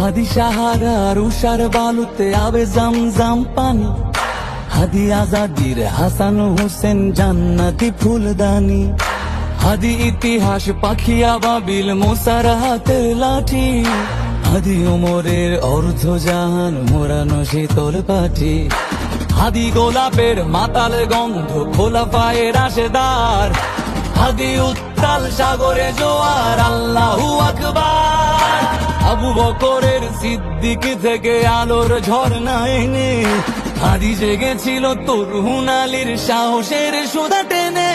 হাদি সাহারার উষার বালুতে আবে জামজাম পানি, হাদি আজাদির হাসান হোসেন জান্নাতি ফুলদানি, হাদি ইতিহাস পাখি আবাবিল মুসার হাতের লাঠি, হাদি ওমরের অর্ধ জাহান মোরানো শীতল পাঠি, হাদি গোলাপের মাতাল গন্ধ খোলা পায়ের রাশেদার, হাদি উত্তাল সাগরে জোয়ার আল্লাহু আকবার। আবু বকরের সিদ্দিক থেকে আলোর ঝর্ণা এনে হাদি জেগেছিল তরুণ আলীর সাহসের সুধা টেনে।